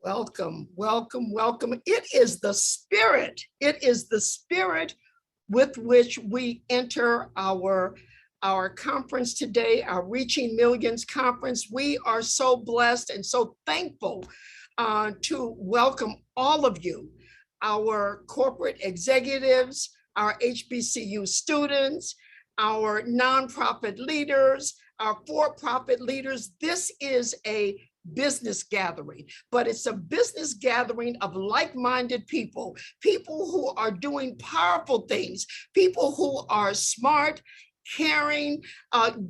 Welcome, welcome, welcome. It is the spirit. It is the spirit with which we enter our conference today, our Reaching Millions conference. We are so blessed and so thankful to welcome all of you, our corporate executives, our HBCU students, our nonprofit leaders, our for-profit leaders. This is a business gathering, but it's a business gathering of like-minded people, people who are doing powerful things, people who are smart, caring,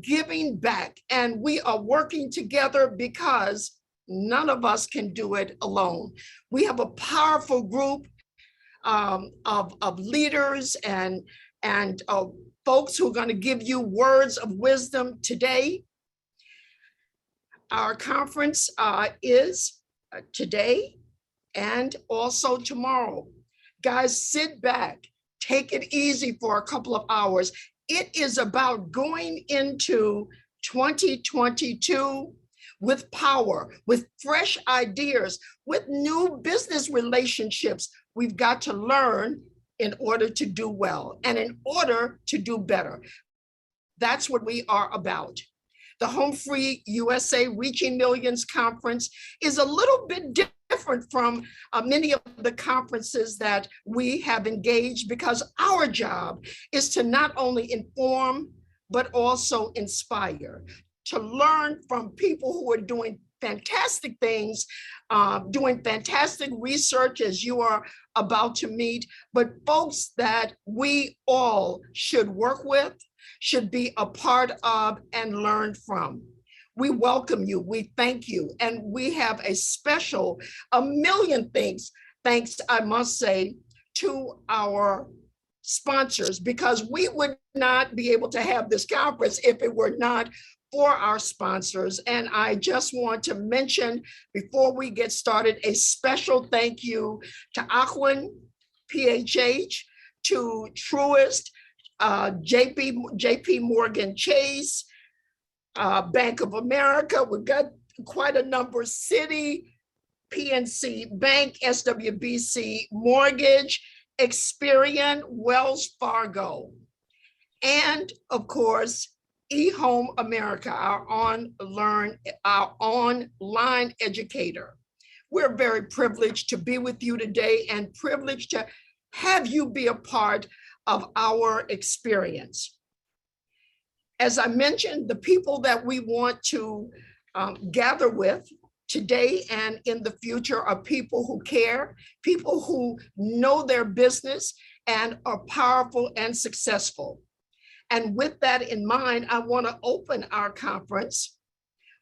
giving back. And we are working together because none of us can do it alone. We have a powerful group of leaders and folks who are going to give you words of wisdom today. Our conference is today and also tomorrow. Guys, sit back, take it easy for a couple of hours. It is about going into 2022 with power, with fresh ideas, with new business relationships. We've got to learn in order to do well and in order to do better. That's what we are about. The HomeFree-USA Reaching Millions Conference is a little bit different from many of the conferences that we have engaged, because our job is to not only inform, but also inspire, to learn from people who are doing fantastic things, doing fantastic research as you are about to meet, but folks that we all should work with, should be a part of and learn from. We welcome you, we thank you, and we have a million thanks, I must say, to our sponsors, because we would not be able to have this conference if it were not for our sponsors. And I just want to mention, before we get started, a special thank you to Aquin, PHH, to Truist, JP Morgan Chase, Bank of America. We've got quite a number: Citi, PNC Bank, SWBC Mortgage, Experian, Wells Fargo, and of course, eHome America, our online educator. We're very privileged to be with you today and privileged to have you be a part of our experience. As I mentioned, the people that we want to gather with today and in the future are people who care, people who know their business and are powerful and successful. And with that in mind, I want to open our conference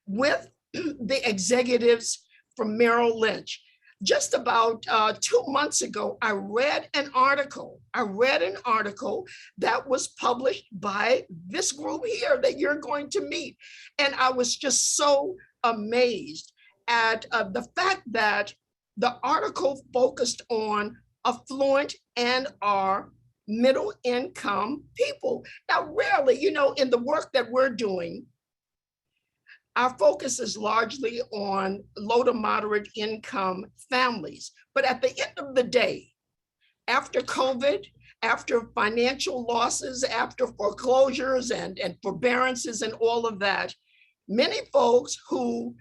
with the executives from Merrill Lynch. Just about 2 months ago, I read an article that was published by this group here that you're going to meet. And I was just so amazed at the fact that the article focused on affluent and our middle income people. Now, rarely, in the work that we're doing, our focus is largely on low to moderate income families. But at the end of the day, after COVID, after financial losses, after foreclosures and forbearances and all of that, many folks who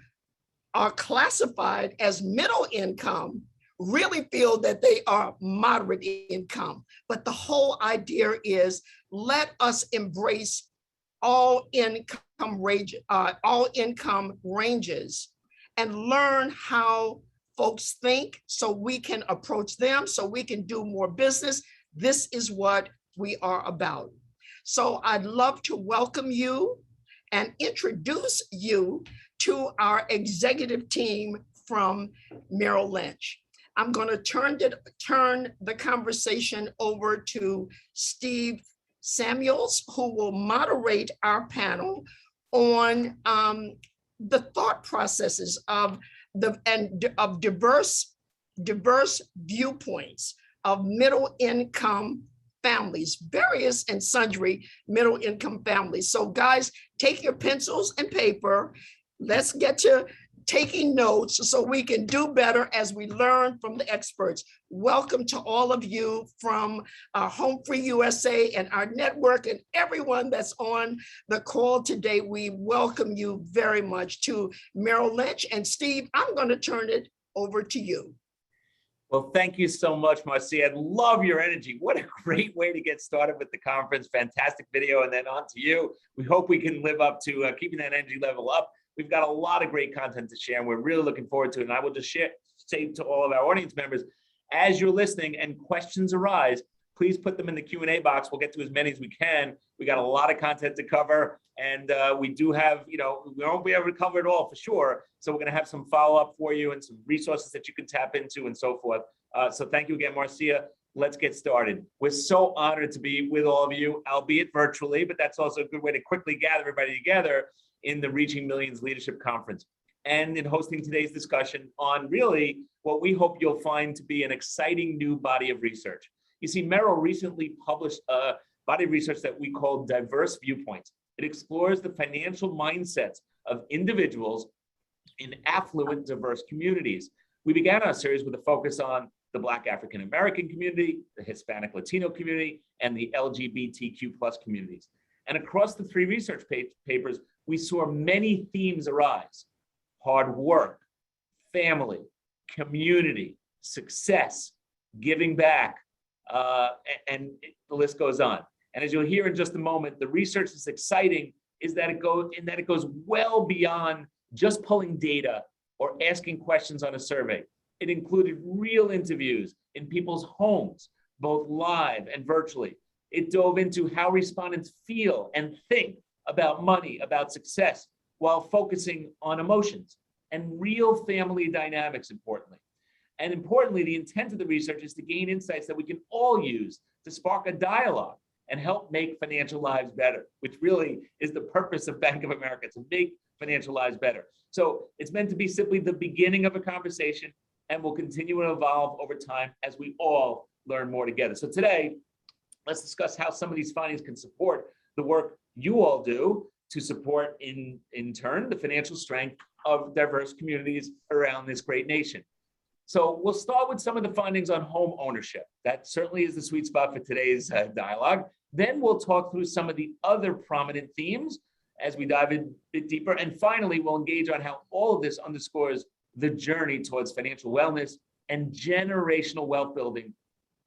are classified as middle income really feel that they are moderate income. But the whole idea is, let us embrace all income ranges and learn how folks think so we can approach them, so we can do more business. This is what we are about. So I'd love to welcome you and introduce you to our executive team from Merrill Lynch. I'm going to turn the conversation over to Steve Samuels, who will moderate our panel on the thought processes of diverse viewpoints of middle income families, various and sundry middle income families. So guys, take your pencils and paper. Let's get to taking notes so we can do better as we learn from the experts. Welcome to all of you from HomeFree-USA and our network, and everyone that's on the call today. We welcome you very much. To Merrill Lynch and Steve, I'm going to turn it over to you. Well, thank you so much, Marcia. I love your energy. What a great way to get started with the conference. Fantastic video. And then on to you. We hope we can live up to keeping that energy level up. We've got a lot of great content to share, and we're really looking forward to it. And I will just say to all of our audience members, as you're listening and questions arise, please put them in the Q&A box. We'll get to as many as we can. We got a lot of content to cover, and we do have, we won't be able to cover it all for sure. So we're going to have some follow-up for you and some resources that you can tap into and so forth. So thank you again, Marcia. Let's get started. We're so honored to be with all of you, albeit virtually, but that's also a good way to quickly gather everybody together in the Reaching Millions Leadership Conference, and in hosting today's discussion on really what we hope you'll find to be an exciting new body of research. You see, Merrill recently published a body of research that we call Diverse Viewpoints. It explores the financial mindsets of individuals in affluent, diverse communities. We began our series with a focus on the Black African American community, the Hispanic Latino community, and the LGBTQ+ communities. And across the three research papers, we saw many themes arise: hard work, family, community, success, giving back, and the list goes on. And as you'll hear in just a moment, the research is exciting is that it goes well beyond just pulling data or asking questions on a survey. It included real interviews in people's homes, both live and virtually. It dove into how respondents feel and think about money, about success, while focusing on emotions and real family dynamics, importantly. And importantly, the intent of the research is to gain insights that we can all use to spark a dialogue and help make financial lives better, which really is the purpose of Bank of America, to make financial lives better. So it's meant to be simply the beginning of a conversation, and will continue to evolve over time as we all learn more together. So today, let's discuss how some of these findings can support the work you all do to support, in turn, the financial strength of diverse communities around this great nation. So we'll start with some of the findings on home ownership. That certainly is the sweet spot for today's dialogue. Then we'll talk through some of the other prominent themes as we dive in a bit deeper. And finally, we'll engage on how all of this underscores the journey towards financial wellness and generational wealth building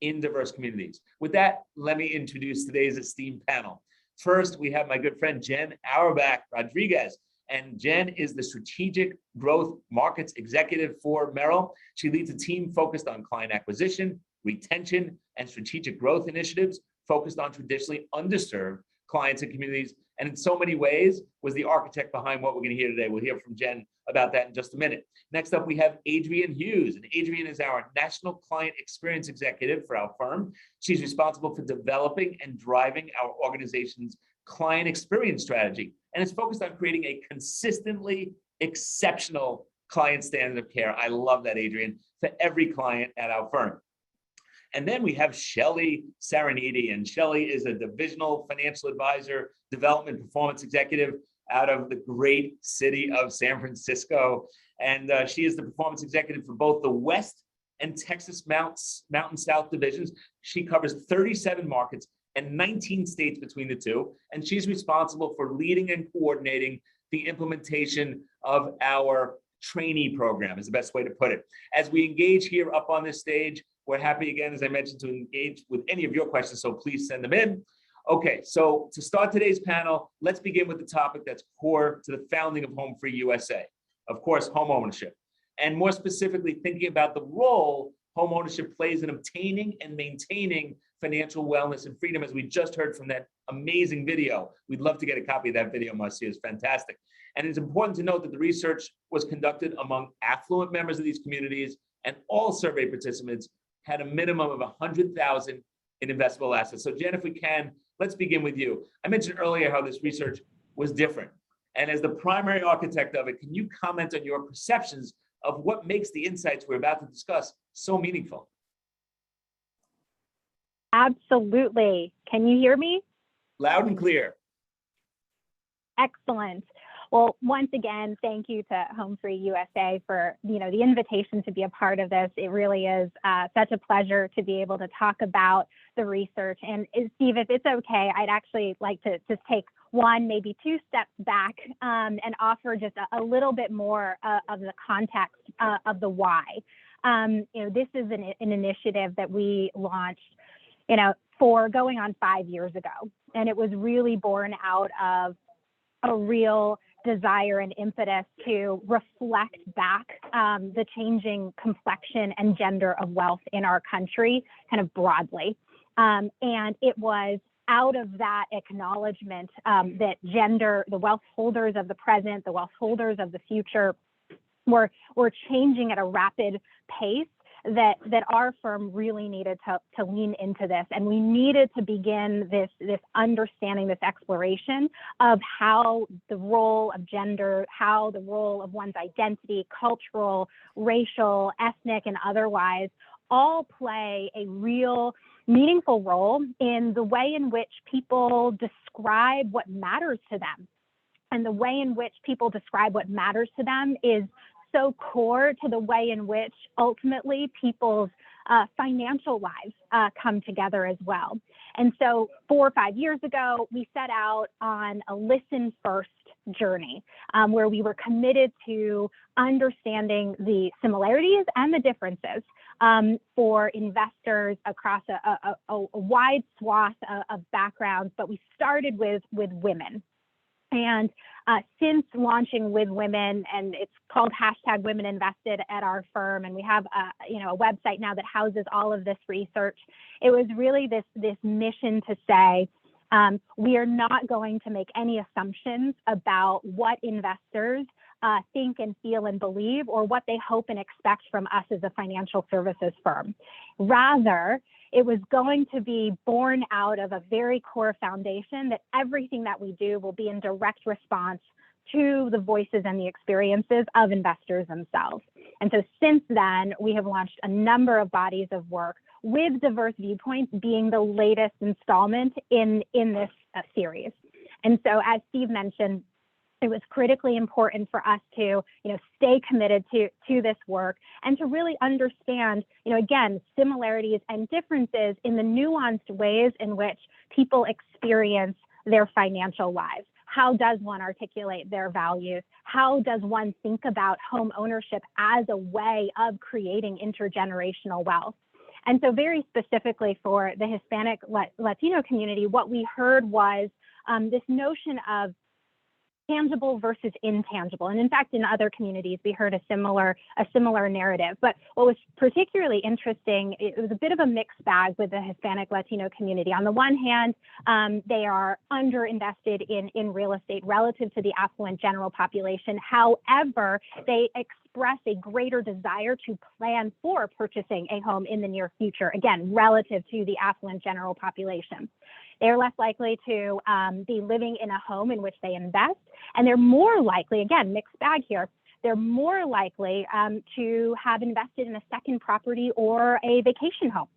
in diverse communities. With that, let me introduce today's esteemed panel. First, we have my good friend, Jen Auerbach Rodriguez. And Jen is the Strategic Growth Markets Executive for Merrill. She leads a team focused on client acquisition, retention, and strategic growth initiatives focused on traditionally underserved clients and communities, and in so many ways was the architect behind what we're going to hear today. We'll hear from Jen about that in just a minute. Next up, we have Adrienne Hughes, and Adrienne is our National Client Experience Executive for our firm. She's responsible for developing and driving our organization's client experience strategy, and it's focused on creating a consistently exceptional client standard of care. I love that, Adrienne, for every client at our firm. And then we have Shelley Saranidi, and Shelley is a divisional financial advisor, development performance executive out of the great city of San Francisco. And she is the performance executive for both the West and Texas Mountain South divisions. She covers 37 markets and 19 states between the two. And she's responsible for leading and coordinating the implementation of our trainee program, is the best way to put it. As we engage here up on this stage, we're happy again, as I mentioned, to engage with any of your questions, so please send them in. Okay, so to start today's panel, let's begin with the topic that's core to the founding of HomeFree-USA. Of course, home ownership, and more specifically, thinking about the role home ownership plays in obtaining and maintaining financial wellness and freedom, as we just heard from that amazing video. We'd love to get a copy of that video, Marcia. It's fantastic. And it's important to note that the research was conducted among affluent members of these communities, and all survey participants had a minimum of 100,000 in investable assets. So Jen, if we can, let's begin with you. I mentioned earlier how this research was different. And as the primary architect of it, can you comment on your perceptions of what makes the insights we're about to discuss so meaningful? Absolutely. Can you hear me? Loud and clear. Excellent. Well, once again, thank you to HomeFree-USA for, the invitation to be a part of this. It really is such a pleasure to be able to talk about the research. And Steve, if it's okay, I'd actually like to just take one, maybe two steps back and offer just a little bit more of the context of the why. This is an initiative that we launched, for going on 5 years ago. And it was really born out of a real desire and impetus to reflect back the changing complexion and gender of wealth in our country, kind of broadly. And it was out of that acknowledgement that gender, the wealth holders of the present, the wealth holders of the future, were changing at a rapid pace, that our firm really needed to lean into this. And we needed to begin this understanding, this exploration of how the role of gender, how the role of one's identity, cultural, racial, ethnic, and otherwise, all play a real meaningful role in the way in which people describe what matters to them. And the way in which people describe what matters to them is so core to the way in which ultimately people's financial lives come together as well. And so 4 or 5 years ago, we set out on a listen first journey where we were committed to understanding the similarities and the differences for investors across a wide swath of backgrounds, but we started with women. And since launching with women, and it's called #WomenInvested at our firm, and we have a website now that houses all of this research, it was really this mission to say, we are not going to make any assumptions about what investors think and feel and believe, or what they hope and expect from us as a financial services firm. Rather, it was going to be born out of a very core foundation that everything that we do will be in direct response to the voices and the experiences of investors themselves. And so since then, we have launched a number of bodies of work, with diverse viewpoints being the latest installment in this series. And so as Steve mentioned, it was critically important for us to, stay committed to this work and to really understand, again, similarities and differences in the nuanced ways in which people experience their financial lives. How does one articulate their values? How does one think about home ownership as a way of creating intergenerational wealth? And so very specifically for the Hispanic Latino community, what we heard was this notion of tangible versus intangible. And in fact, in other communities, we heard a similar narrative. But what was particularly interesting, it was a bit of a mixed bag with the Hispanic Latino community. On the one hand, they are underinvested in real estate relative to the affluent general population. However, they express a greater desire to plan for purchasing a home in the near future, again, relative to the affluent general population. They're less likely to be living in a home in which they invest, and they're more likely, again, mixed bag here, they're more likely to have invested in a second property or a vacation home.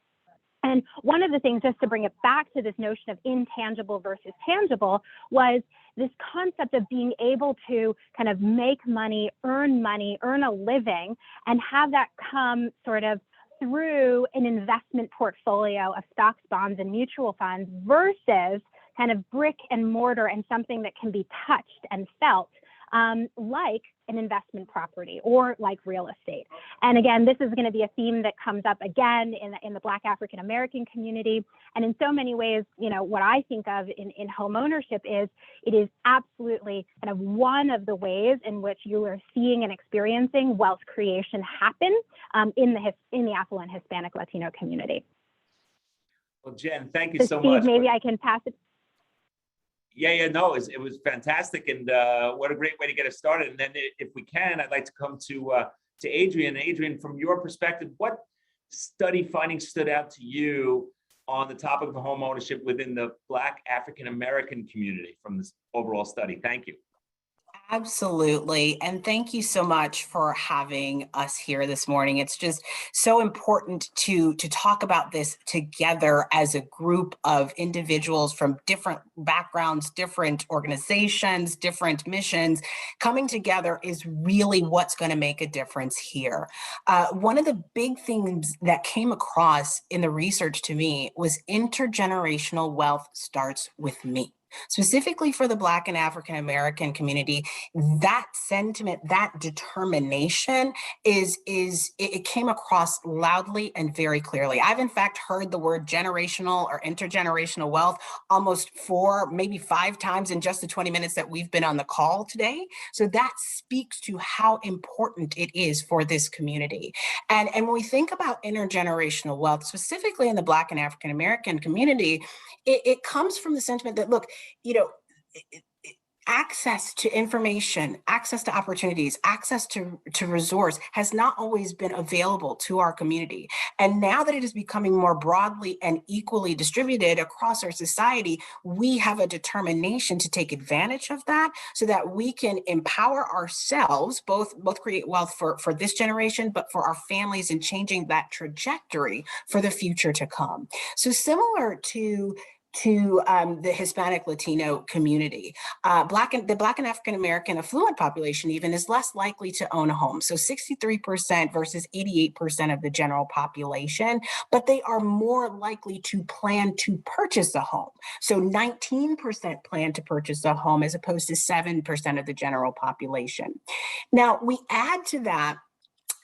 And one of the things, just to bring it back to this notion of intangible versus tangible, was this concept of being able to kind of make money, earn a living, and have that come sort of through an investment portfolio of stocks, bonds, and mutual funds versus kind of brick and mortar and something that can be touched and felt, like an investment property or like real estate. And again, this is going to be a theme that comes up again in the Black African American community. And in so many ways, what I think of in home ownership is it is absolutely kind of one of the ways in which you are seeing and experiencing wealth creation happen in the affluent Hispanic Latino community. Well, Jen, thank you so Steve, much. Maybe I can pass it. No, it was fantastic, and what a great way to get us started. And then, if we can, I'd like to come to Adrian. Adrian, from your perspective, what study findings stood out to you on the topic of home ownership within the Black African American community from this overall study? Thank you. Absolutely. And thank you so much for having us here this morning. It's just so important to talk about this together as a group of individuals from different backgrounds, different organizations, different missions. Coming together is really what's going to make a difference here. One of the big things that came across in the research to me was intergenerational wealth starts with me. Specifically for the Black and African American community, that sentiment, that determination it came across loudly and very clearly. I've in fact heard the word generational or intergenerational wealth almost 4, maybe 5 times in just the 20 minutes that we've been on the call today. So that speaks to how important it is for this community. And when we think about intergenerational wealth, specifically in the Black and African American community, it comes from the sentiment that, look, you know, access to information, access to opportunities, access to resource has not always been available to our community. And now that it is becoming more broadly and equally distributed across our society, we have a determination to take advantage of that so that we can empower ourselves, both create wealth for this generation, but for our families and changing that trajectory for the future to come. So similar to the Hispanic Latino community. The Black and African American affluent population even is less likely to own a home. So 63% versus 88% of the general population, but they are more likely to plan to purchase a home. So 19% plan to purchase a home as opposed to 7% of the general population. Now we add to that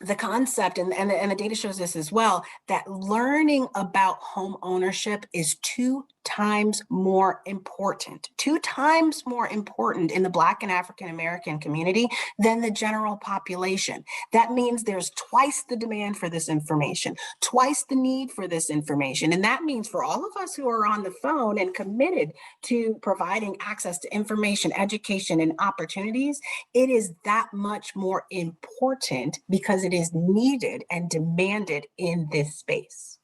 the concept, and the data shows this as well, that learning about home ownership is 2 times more important in the Black and African American community than the general population. That means there's twice the demand for this information, twice the need for this information. And that means for all of us who are on the phone and committed to providing access to information, education, and opportunities, it is that much more important because it is needed and demanded in this space.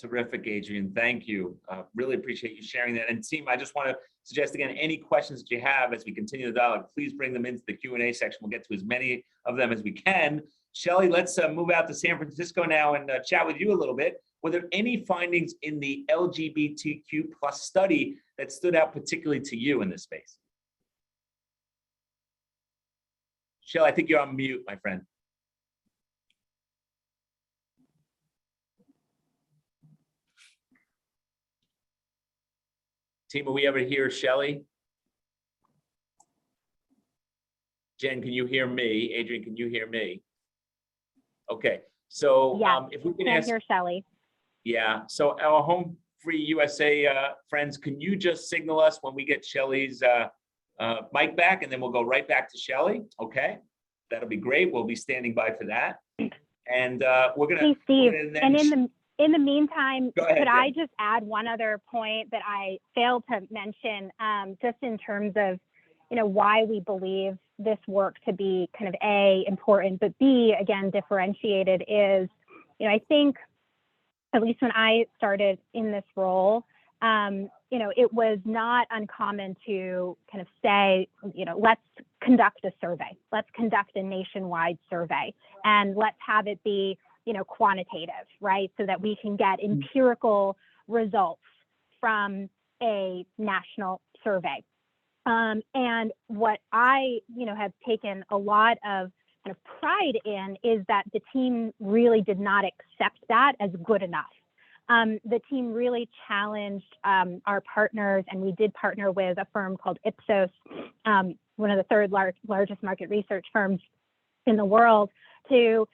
Terrific, Adrienne. Thank you. Really appreciate you sharing that. And team, I just want to suggest again, any questions that you have as we continue the dialogue, please bring them into the Q&A section. We'll get to as many of them as we can. Shelley, let's move out to San Francisco now and chat with you a little bit. Were there any findings in the LGBTQ+ study that stood out particularly to you in this space? Shelley, I think you're on mute, my friend. Team, are we ever hear Shelley? Jen, can you hear me? Adrienne, can you hear me? Okay, so yeah, if we can can't ask, hear Shelley. Yeah, so our HomeFree-USA friends, can you just signal us when we get Shelley's mic back, and then we'll go right back to Shelley? Okay, that'll be great. We'll be standing by for that. And we're gonna. Hey, Steve, and in the meantime, Go ahead, could I Jen. just add one other point that I failed to mention, just in terms of, why we believe this work to be kind of A, important, but B, again, differentiated is, I think, at least when I started in this role, it was not uncommon to kind of say, let's conduct a survey, let's conduct a nationwide survey, and let's have it be, quantitative, right? So that we can get empirical results from a national survey. And what I, have taken a lot of kind of pride in is that the team really did not accept that as good enough. The team really challenged our partners, and we did partner with a firm called Ipsos, one of the third largest market research firms in the world, to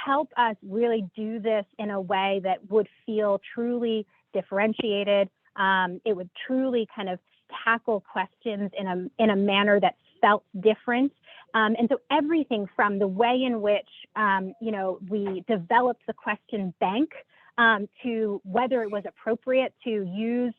help us really do this in a way that would feel truly differentiated. It would truly kind of tackle questions in a manner that felt different. And so everything from the way in which, we developed the question bank, to whether it was appropriate to use,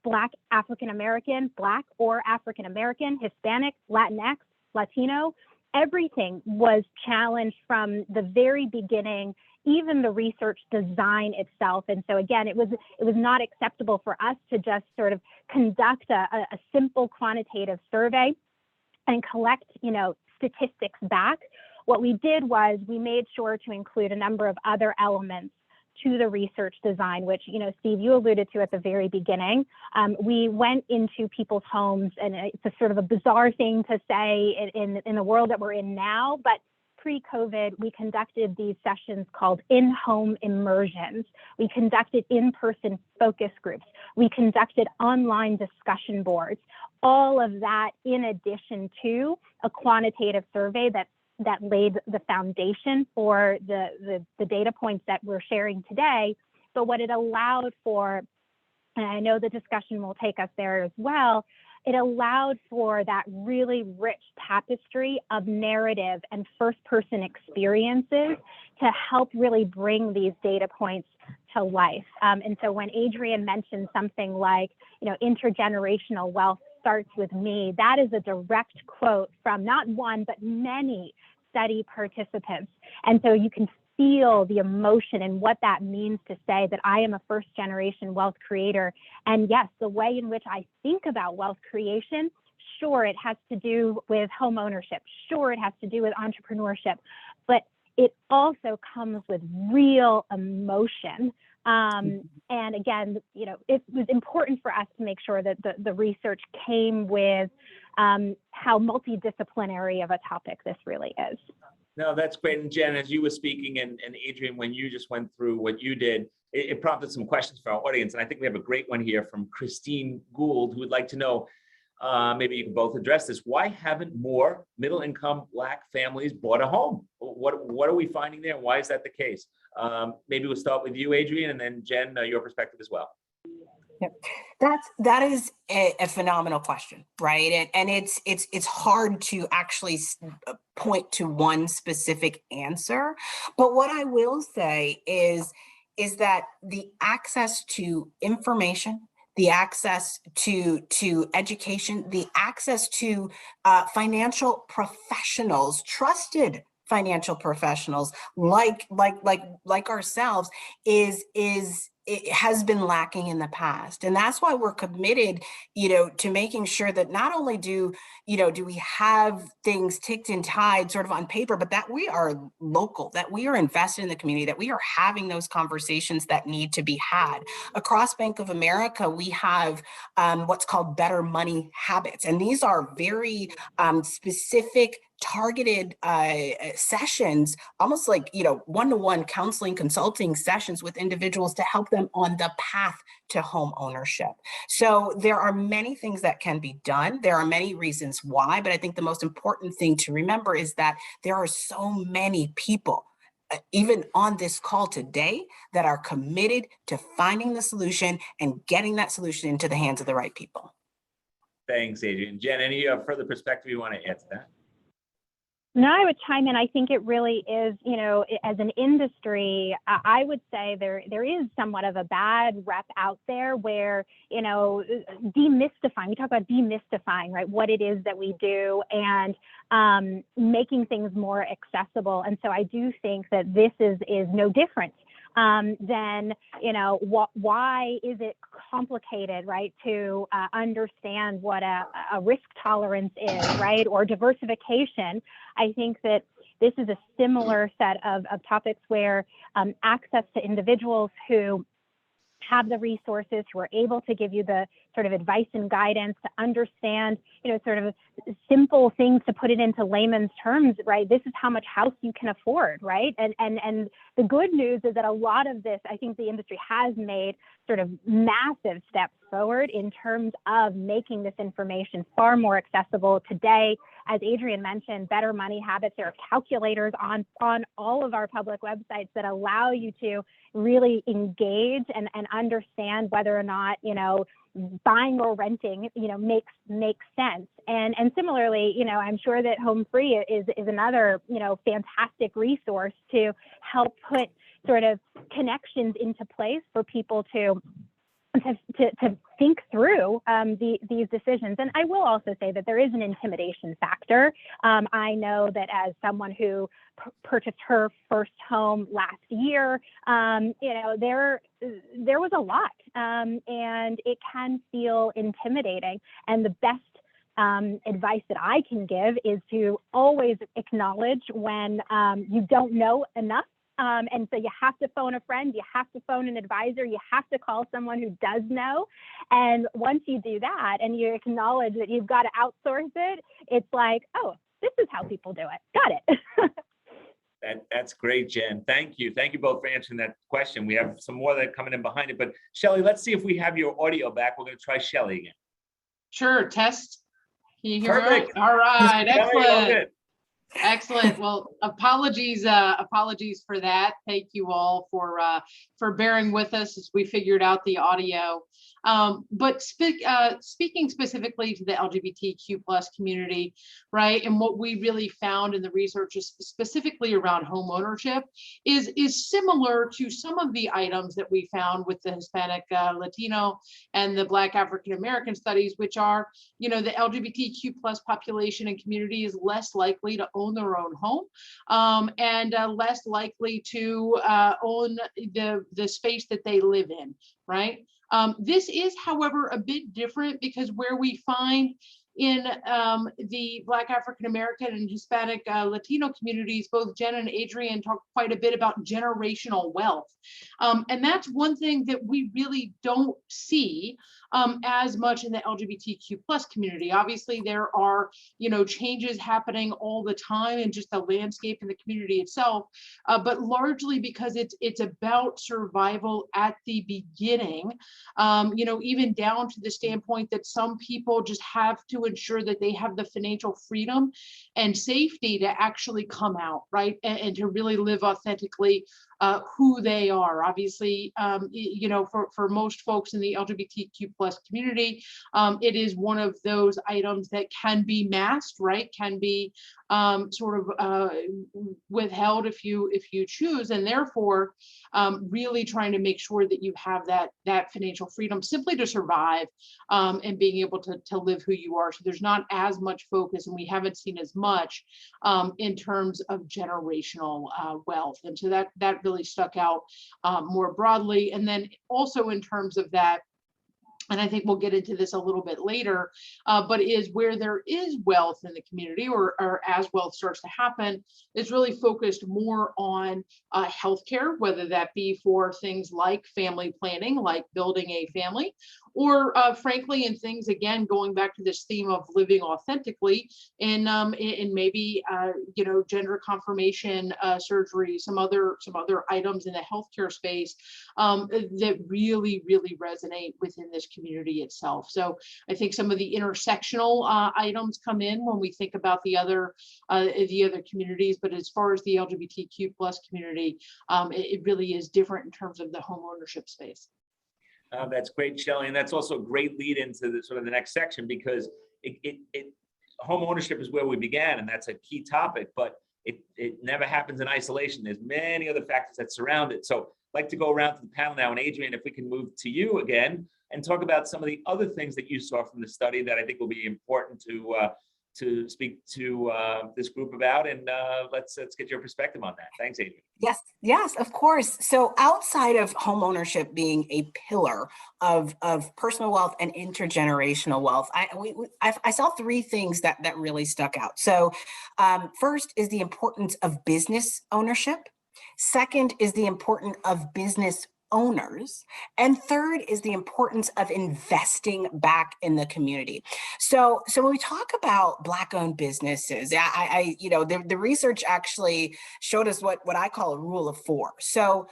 Black African-American, Black or African-American, Hispanic, Latinx, Latino, everything was challenged from the very beginning, even the research design itself. And so again, it was not acceptable for us to just sort of conduct a simple quantitative survey and collect, statistics back, what we did was we made sure to include a number of other elements to the research design, which, Steve, you alluded to at the very beginning. We went into people's homes, and it's a sort of a bizarre thing to say in the world that we're in now, but pre-COVID, we conducted these sessions called in-home immersions. We conducted in-person focus groups. We conducted online discussion boards. All of that in addition to a quantitative survey that laid the foundation for the data points that we're sharing today. But what it allowed for, and I know the discussion will take us there as well, it allowed for that really rich tapestry of narrative and first-person experiences to help really bring these data points to life. And so when Adrian mentioned something like, intergenerational wealth starts with me, that is a direct quote from not one, but many study participants. And so you can feel the emotion and what that means to say that I am a first generation wealth creator. And yes, the way in which I think about wealth creation, sure, it has to do with home ownership. Sure, it has to do with entrepreneurship, but it also comes with real emotion. And again, it was important for us to make sure that the research came with how multidisciplinary of a topic this really is. No, that's great. And Jen, as you were speaking, and Adrian, when you just went through what you did, it prompted some questions for our audience. And I think we have a great one here from Christine Gould, who would like to know, maybe you can both address this. Why haven't more middle-income Black families bought a home? What are we finding there? Why is that the case? Maybe we'll start with you, Adrian, and then Jen, your perspective as well. Yep. That is a phenomenal question, right? And it's hard to actually point to one specific answer. But what I will say is that the access to information, the access to education, the access to financial professionals, trusted financial professionals like ourselves it has been lacking in the past. And that's why we're committed, to making sure that not only do we have things ticked and tied sort of on paper, but that we are local, that we are invested in the community, that we are having those conversations that need to be had. Across Bank of America, we have what's called Better Money Habits. And these are very specific, targeted sessions, almost like, one-to-one counseling, consulting sessions with individuals to help them on the path to home ownership. So there are many things that can be done. There are many reasons why, but I think the most important thing to remember is that there are so many people, even on this call today, that are committed to finding the solution and getting that solution into the hands of the right people. Thanks, Adrian. Jen, any further perspective you want to add to that? No, I would chime in. I think it really is, as an industry, I would say there is somewhat of a bad rep out there where, demystifying, we talk about demystifying, right, what it is that we do and making things more accessible. And so I do think that this is no different then, why is it complicated, right, to understand what a risk tolerance is, right, or diversification? I think that this is a similar set of topics where access to individuals who have the resources, who are able to give you the sort of advice and guidance to understand, sort of simple things, to put it into layman's terms, right? This is how much house you can afford, right? And the good news is that a lot of this, I think the industry has made sort of massive steps forward in terms of making this information far more accessible today. As Adrian mentioned, Better Money Habits, there are calculators on all of our public websites that allow you to really engage and understand whether or not, buying or renting, makes sense. And similarly, I'm sure that HomeFree is another, fantastic resource to help put sort of connections into place for people to think through these decisions. And I will also say that there is an intimidation factor. I know that as someone who purchased her first home last year, there was a lot, and it can feel intimidating. And the best advice that I can give is to always acknowledge when you don't know enough. And so you have to phone a friend, you have to phone an advisor, you have to call someone who does know. And once you do that and you acknowledge that you've got to outsource it, it's like, oh, this is how people do it. Got it. That's great, Jen. Thank you. Thank you both for answering that question. We have some more that are coming in behind it. But Shelley, let's see if we have your audio back. We're going to try Shelley again. Sure, test. Can you hear Perfect. me? All right, excellent. Good. Excellent. Well, apologies for that. Thank you all for bearing with us as we figured out the audio. But speaking specifically to the LGBTQ plus community, right, and what we really found in the research is specifically around home ownership is similar to some of the items that we found with the Hispanic, Latino, and the Black African American studies, which are, the LGBTQ plus population and community is less likely to own their own home, and less likely to own the space that they live in, right? This is, however, a bit different because where we find in the Black African American and Hispanic Latino communities, both Jen and Adrienne talk quite a bit about generational wealth. And that's one thing that we really don't see as much in the LGBTQ plus community. Obviously, there are, changes happening all the time in just the landscape and the community itself, but largely because it's about survival at the beginning, even down to the standpoint that some people just have to ensure that they have the financial freedom and safety to actually come out, right? And to really live authentically who they are. Obviously, for most folks in the LGBTQ plus community, it is one of those items that can be masked, right? Can be withheld if you choose, and therefore really trying to make sure that you have that financial freedom simply to survive and being able to live who you are. So there's not as much focus, and we haven't seen as much in terms of generational wealth. And so that really stuck out more broadly. And then also in terms of that, and I think we'll get into this a little bit later, but is where there is wealth in the community, or as wealth starts to happen, is really focused more on healthcare, whether that be for things like family planning, like building a family, or frankly, in things, again, going back to this theme of living authentically in maybe, gender confirmation surgery, some other items in the healthcare space that really, really resonate within this community itself. So I think some of the intersectional items come in when we think about the other communities, but as far as the LGBTQ plus community, it really is different in terms of the home ownership space. That's great, Shelley, and that's also a great lead into the next section, because home ownership is where we began, and that's a key topic, but it never happens in isolation. There's many other factors that surround it. So I'd like to go around to the panel now, and Adrienne, if we can move to you again and talk about some of the other things that you saw from the study that I think will be important to speak to this group about, and let's get your perspective on that. Thanks, Adrienne. Yes, of course. So outside of home ownership being a pillar of personal wealth and intergenerational wealth, I saw three things that really stuck out. So first is the importance of business ownership. Second is the importance of business owners. And third is the importance of investing back in the community. So when we talk about Black-owned businesses, the research actually showed us what I call a rule of four. So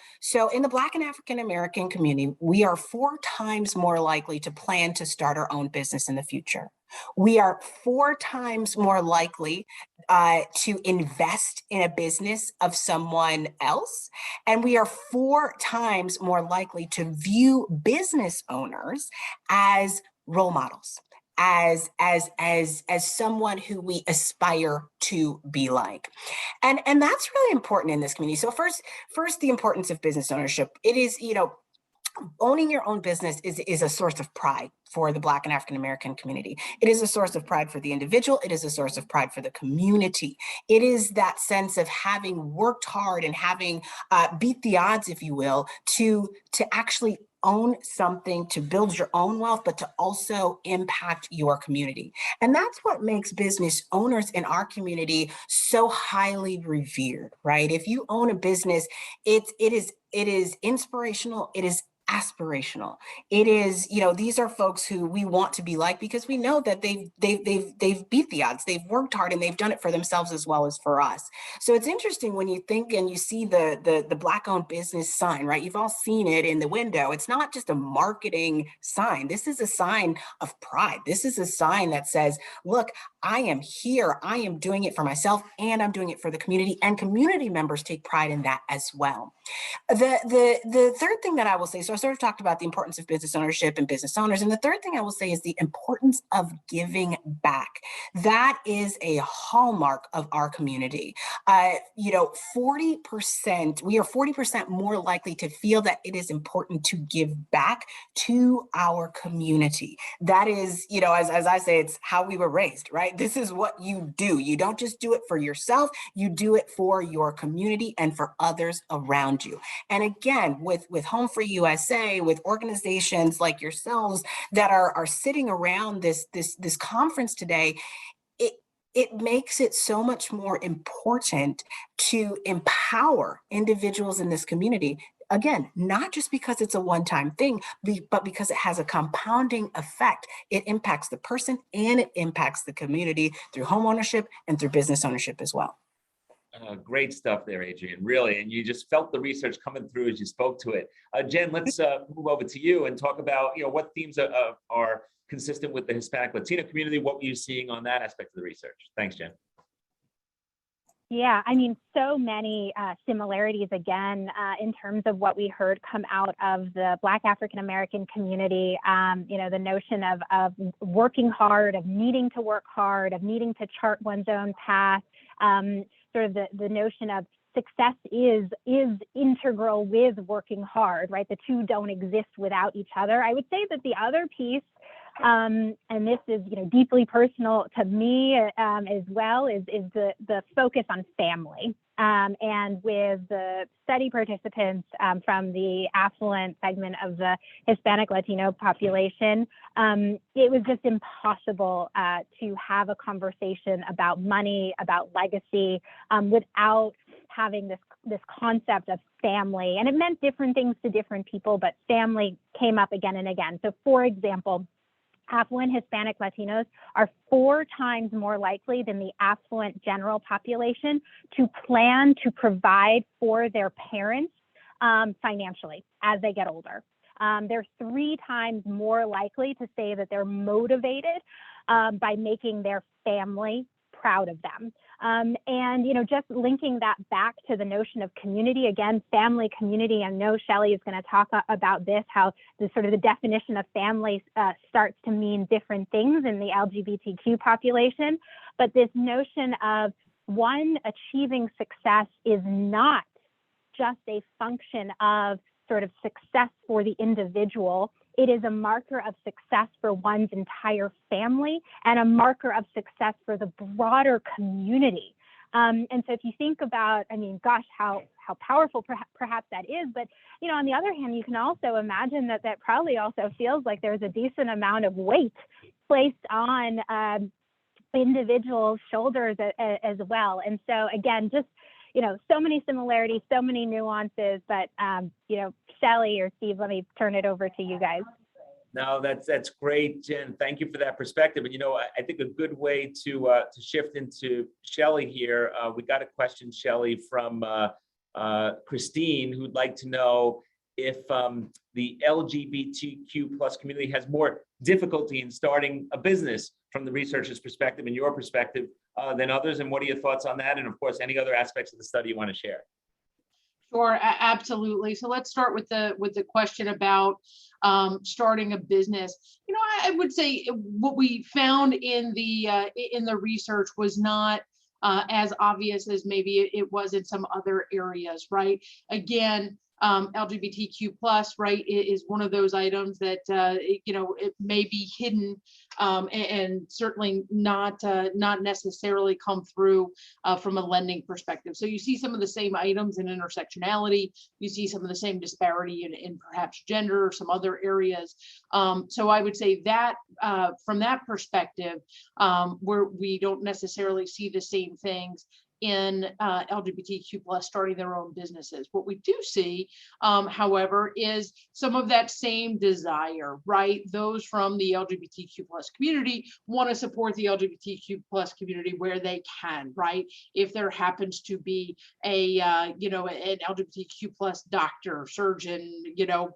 in the Black and African American community, we are 4 times more likely to plan to start our own business in the future. We are 4 times more likely to invest in a business of someone else. And we are 4 times more likely to view business owners as role models, as someone who we aspire to be like. And that's really important in this community. So first, the importance of business ownership. It is, owning your own business is a source of pride for the Black and African American community. It is a source of pride for the individual. It is a source of pride for the community. It is that sense of having worked hard and having beat the odds, if you will, to actually own something to build your own wealth, but to also impact your community. And that's what makes business owners in our community so highly revered, right? If you own a business, it is inspirational, it is aspirational. It is, these are folks who we want to be like, because we know that they've beat the odds, they've worked hard, and they've done it for themselves as well as for us. So it's interesting when you think and you see the Black-owned business sign, right? You've all seen it in the window. It's not just a marketing sign. This is a sign of pride. This is a sign that says, look, I am here. I am doing it for myself, and I'm doing it for the community, and community members take pride in that as well. The third thing that I will say, so I sort of talked about the importance of business ownership and business owners, and the third thing I will say is the importance of giving back. That is a hallmark of our community. 40%, we are 40% more likely to feel that it is important to give back to our community. That is, as I say, it's how we were raised, right? This is what you do. You don't just do it for yourself, you do it for your community and for others around you. And again, with HomeFree-USA, with organizations like yourselves that are sitting around this conference today, it makes it so much more important to empower individuals in this community. Again, not just because it's a one-time thing, but because it has a compounding effect. It impacts the person and it impacts the community through home ownership and through business ownership as well. Great stuff there, Adrienne, really. And you just felt the research coming through as you spoke to it. Jen, let's move over to you and talk about, what themes are consistent with the Hispanic Latino community. What were you seeing on that aspect of the research? Thanks, Jen. Yeah, so many similarities again in terms of what we heard come out of the Black African American community. The notion of working hard, of needing to work hard, of needing to chart one's own path. Sort of the notion of success is integral with working hard, right? The two don't exist without each other. I would say that the other piece, and this is deeply personal to me as well, is the focus on family. And with the study participants from the affluent segment of the Hispanic Latino population, it was just impossible to have a conversation about money, about legacy, without having this concept of family. And it meant different things to different people, but family came up again and again. So for example, affluent Hispanic Latinos are 4 times more likely than the affluent general population to plan to provide for their parents financially as they get older. They're 3 times more likely to say that they're motivated by making their family proud of them. And just linking that back to the notion of community, again, family, community. I know Shelley is going to talk about this, how the definition of family starts to mean different things in the LGBTQ population. But this notion of one, achieving success is not just a function of sort of success for the individual. It is a marker of success for one's entire family and a marker of success for the broader community. And so if you think about, how powerful perhaps that is, but, on the other hand, you can also imagine that probably also feels like there's a decent amount of weight placed on individuals' shoulders as well. And so again, just, so many similarities, so many nuances, but, Shelley or Steve, let me turn it over to you guys. No, that's great, Jen. Thank you for that perspective. And I think a good way to shift into Shelley here. We got a question, Shelley, from Christine, who'd like to know if the LGBTQ plus community has more difficulty in starting a business from the researcher's perspective and your perspective than others. And what are your thoughts on that? And of course, any other aspects of the study you want to share? Sure, absolutely. So let's start with the question about starting a business. I would say what we found in the research was not as obvious as maybe it was in some other areas, right? Again, LGBTQ plus, right, is one of those items that, it may be hidden and certainly not necessarily come through from a lending perspective. So you see some of the same items in intersectionality, you see some of the same disparity in perhaps gender or some other areas. So I would say that from that perspective, where we don't necessarily see the same things in LGBTQ plus starting their own businesses. What we do see, however, is some of that same desire, right? Those from the LGBTQ plus community want to support the LGBTQ plus community where they can, right? If there happens to be an LGBTQ plus doctor, surgeon,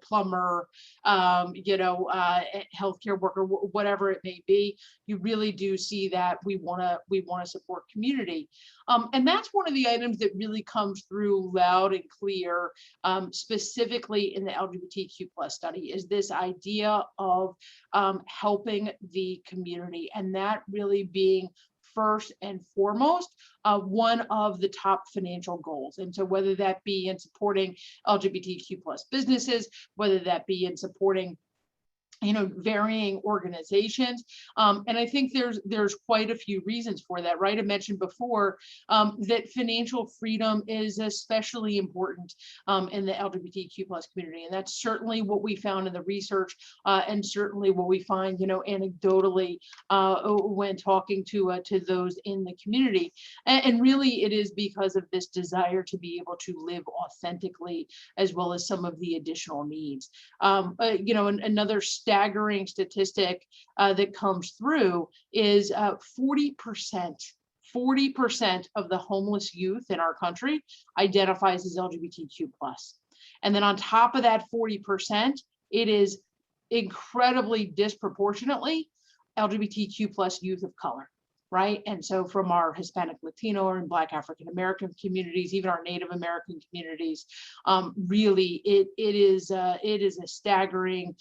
plumber, healthcare worker, whatever it may be, you really do see that we want to support community. And that's one of the items that really comes through loud and clear, specifically in the LGBTQ plus study, is this idea of helping the community, and that really being first and foremost one of the top financial goals. And so whether that be in supporting LGBTQ plus businesses, whether that be in supporting varying organizations. And I think there's quite a few reasons for that, right? I mentioned before that financial freedom is especially important in the LGBTQ plus community. And that's certainly what we found in the research and certainly what we find, anecdotally when talking to those in the community. And really it is because of this desire to be able to live authentically, as well as some of the additional needs. Another staggering statistic that comes through is 40% of the homeless youth in our country identifies as LGBTQ plus. And then on top of that 40%, it is incredibly disproportionately LGBTQ plus youth of color. Right. And so from our Hispanic, Latino, and Black African American communities, even our Native American communities, really it is a staggering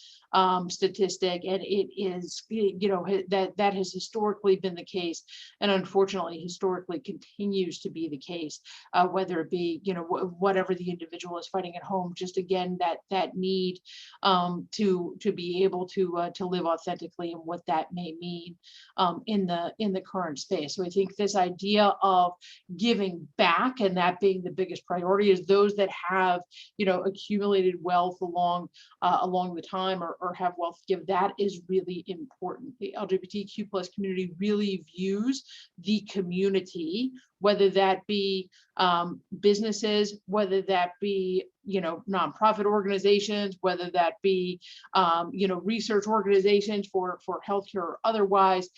statistic, and it is, that has historically been the case, and unfortunately historically continues to be the case, whether it be, whatever the individual is fighting at home, just again, that need to be able to live authentically, and what that may mean in the current space. So I think this idea of giving back, and that being the biggest priority, is those that have, accumulated wealth along the time, or have wealth to give, that is really important. The LGBTQ plus community really views the community, whether that be businesses, whether that be nonprofit organizations, whether that be research organizations for healthcare or otherwise,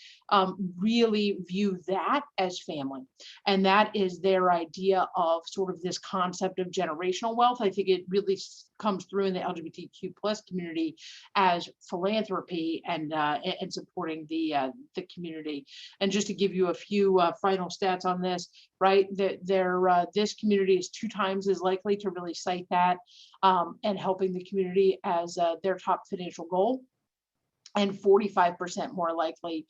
really view that as family. And that is their idea of sort of this concept of generational wealth. I think it really comes through in the LGBTQ plus community as philanthropy and supporting the community. And just to give you a few final stats on this, right, that this community is 2 times as likely to really cite that and helping the community as their top financial goal, and 45% more likely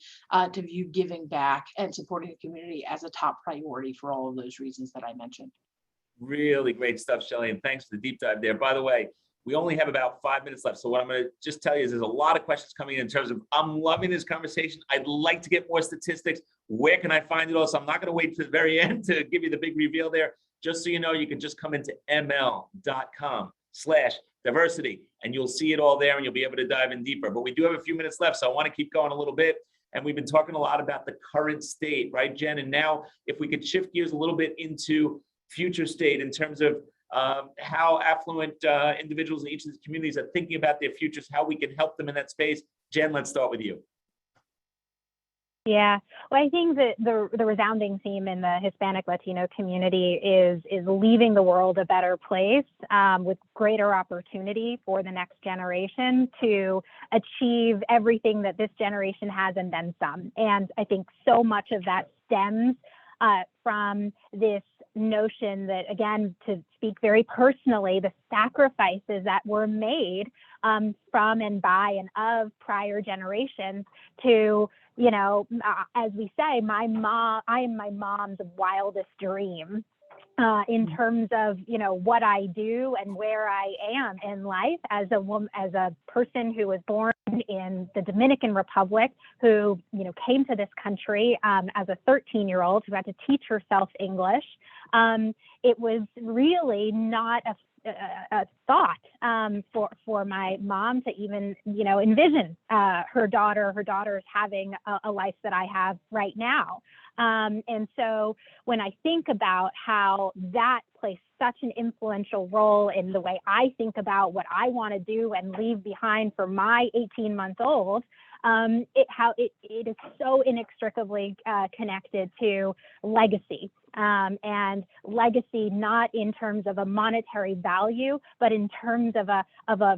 to view giving back and supporting the community as a top priority for all of those reasons that I mentioned. Really great stuff, Shelley, and thanks for the deep dive there. By the way, we only have about 5 minutes left. So what I'm going to just tell you is there's a lot of questions coming in terms of, I'm loving this conversation. I'd like to get more statistics. Where can I find it all? So I'm not going to wait to the very end to give you the big reveal there. Just so you know, you can just come into ml.com/diversity and you'll see it all there, and you'll be able to dive in deeper. But we do have a few minutes left, so I want to keep going a little bit. And we've been talking a lot about the current state, right, Jen? And now if we could shift gears a little bit into future state in terms of how affluent individuals in each of these communities are thinking about their futures, how we can help them in that space. Jen, let's start with you. Yeah, well, I think that the resounding theme in the Hispanic Latino community is leaving the world a better place, with greater opportunity for the next generation to achieve everything that this generation has and then some. And I think so much of that stems from this notion that, again, to speak very personally, the sacrifices that were made from and by and of prior generations to, as we say, I am my mom's wildest dream. in terms of, what I do and where I am in life as a woman, as a person who was born in the Dominican Republic, who, came to this country as a 13-year-old who had to teach herself English. It was really not a thought for my mom to even, envision her daughters having a life that I have right now. And so when I think about how that plays such an influential role in the way I think about what I want to do and leave behind for my 18-month-old, it is so inextricably connected to legacy. And legacy, not in terms of a monetary value, but in terms of a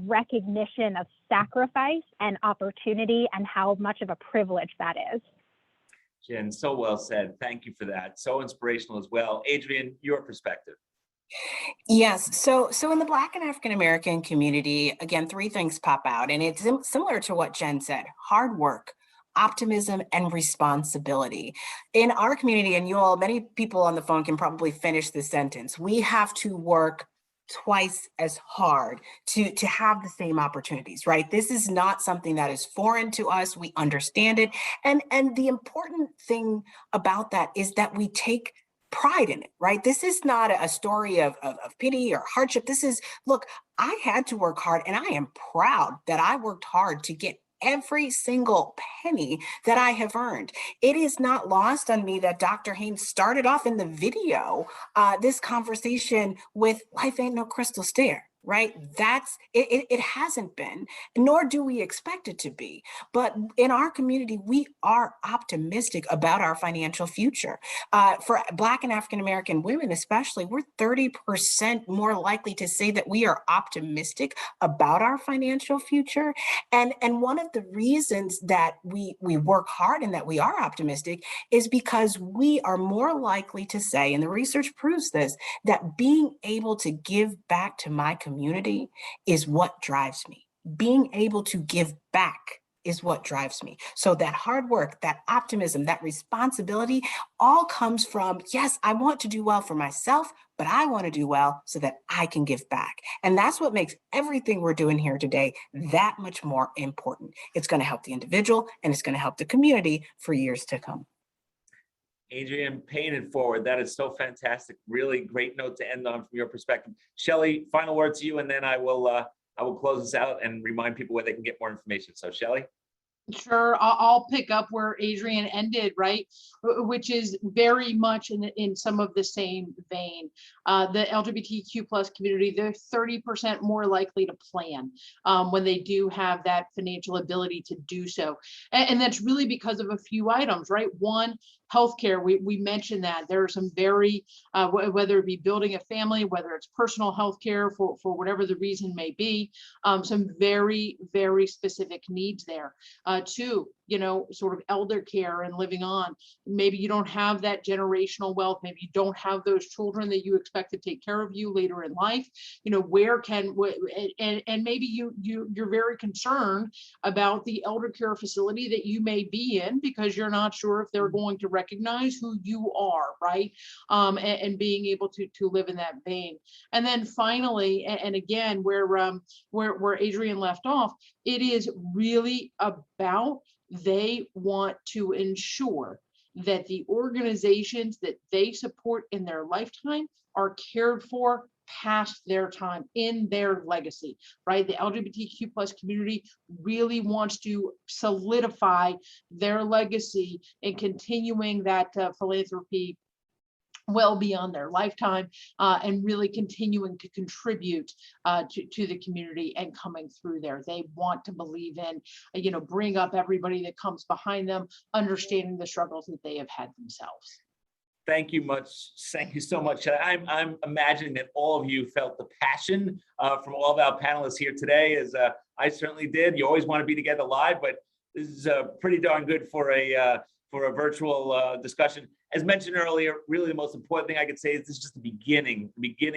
recognition of sacrifice and opportunity and how much of a privilege that is. Jen, so well said. Thank you for that. So inspirational as well. Adrian, your perspective. Yes. So in the Black and African American community, again, three things pop out, and it's similar to what Jen said: hard work, optimism, and responsibility. In our community, and many people on the phone can probably finish this sentence, we have to work twice as hard to have the same opportunities, right? This is not something that is foreign to us. We understand it. And the important thing about that is that we take pride in it, right? This is not a story of pity or hardship. This is, look, I had to work hard, and I am proud that I worked hard to get every single penny that I have earned. It is not lost on me that Dr. Haynes started off in the video this conversation with "Life ain't no crystal stair." Right? That's it. It hasn't been, nor do we expect it to be. But in our community, we are optimistic about our financial future. For Black and African American women, especially, we're 30% more likely to say that we are optimistic about our financial future. And one of the reasons that we work hard and that we are optimistic is because we are more likely to say, and the research proves this, that being able to give back to my community is what drives me. Being able to give back is what drives me. So that hard work, that optimism, that responsibility all comes from, yes, I want to do well for myself, but I want to do well so that I can give back. And that's what makes everything we're doing here today that much more important. It's going to help the individual, and it's going to help the community for years to come. Adrian, paying it forward. That is so fantastic. Really great note to end on from your perspective. Shelley, final word to you, and then I will close this out and remind people where they can get more information. So Shelley. Sure, I'll pick up where Adrian ended, right? Which is very much in some of the same vein. The LGBTQ plus community, they're 30% more likely to plan when they do have that financial ability to do so. And that's really because of a few items, right? One, healthcare, we mentioned that there are some very, whether it be building a family, whether it's personal healthcare for whatever the reason may be, some very, very specific needs there. Two, sort of elder care and living on. Maybe you don't have that generational wealth. Maybe you don't have those children that you expect to take care of you later in life. Where can, and maybe you're very concerned about the elder care facility that you may be in because you're not sure if they're going to recognize who you are, right? And being able to live in that vein. And then finally, and again, where Adrian left off, it is really about they want to ensure that the organizations that they support in their lifetime are cared for past their time in their legacy, right? The LGBTQ plus community really wants to solidify their legacy in continuing that philanthropy well beyond their lifetime, and really continuing to contribute to the community and coming through there. They want to believe in, bring up everybody that comes behind them, understanding the struggles that they have had themselves. Thank you much. Thank you so much. I'm imagining that all of you felt the passion from all of our panelists here today, as I certainly did. You always want to be together live, but this is pretty darn good for a virtual discussion. As mentioned earlier, really the most important thing I could say is this is just the beginning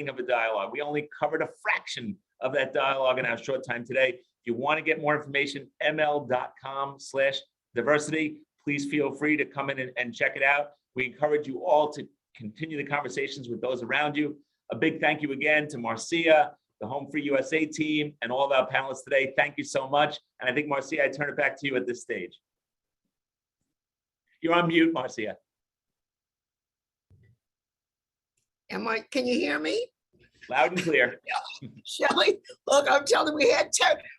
of a dialogue. We only covered a fraction of that dialogue in our short time today. If you want to get more information, ml.com/diversity, please feel free to come in and check it out. We encourage you all to continue the conversations with those around you. A big thank you again to Marcia, the HomeFree-USA team, and all of our panelists today. Thank you so much. And I think, Marcia, I turn it back to you at this stage. You're on mute, Marcia. Can you hear me? Loud and clear. Shelley, look, I'm telling you,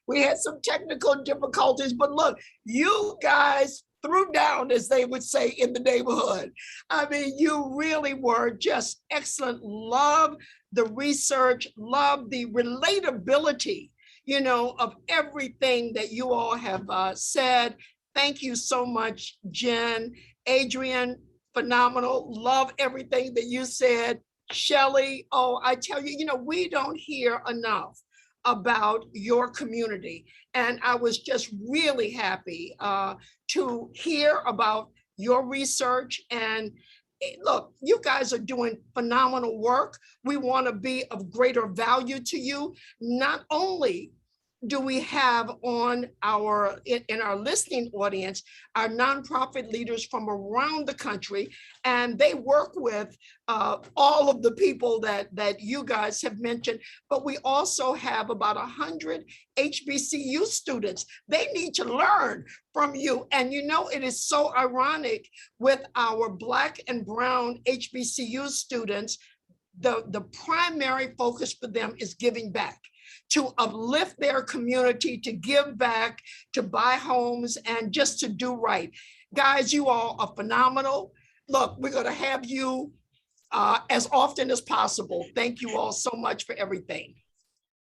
we had some technical difficulties, but look, you guys threw down, as they would say in the neighborhood. I mean, you really were just excellent. Love the research, love the relatability, you know, of everything that you all have said. Thank you so much, Jen. Adrian, phenomenal. Love everything that you said. Shelley, oh, I tell you, you know, we don't hear enough about your community. And I was just really happy to hear about your research. And look, you guys are doing phenomenal work. We want to be of greater value to you. Not only do we have on in our listening audience, our nonprofit leaders from around the country, and they work with all of the people that you guys have mentioned, but we also have about 100 HBCU students. They need to learn from you. And you know, it is so ironic with our Black and Brown HBCU students, the primary focus for them is giving back, to uplift their community, to give back, to buy homes, and just to do right. Guys, you all are phenomenal. Look, we're gonna have you as often as possible. Thank you all so much for everything.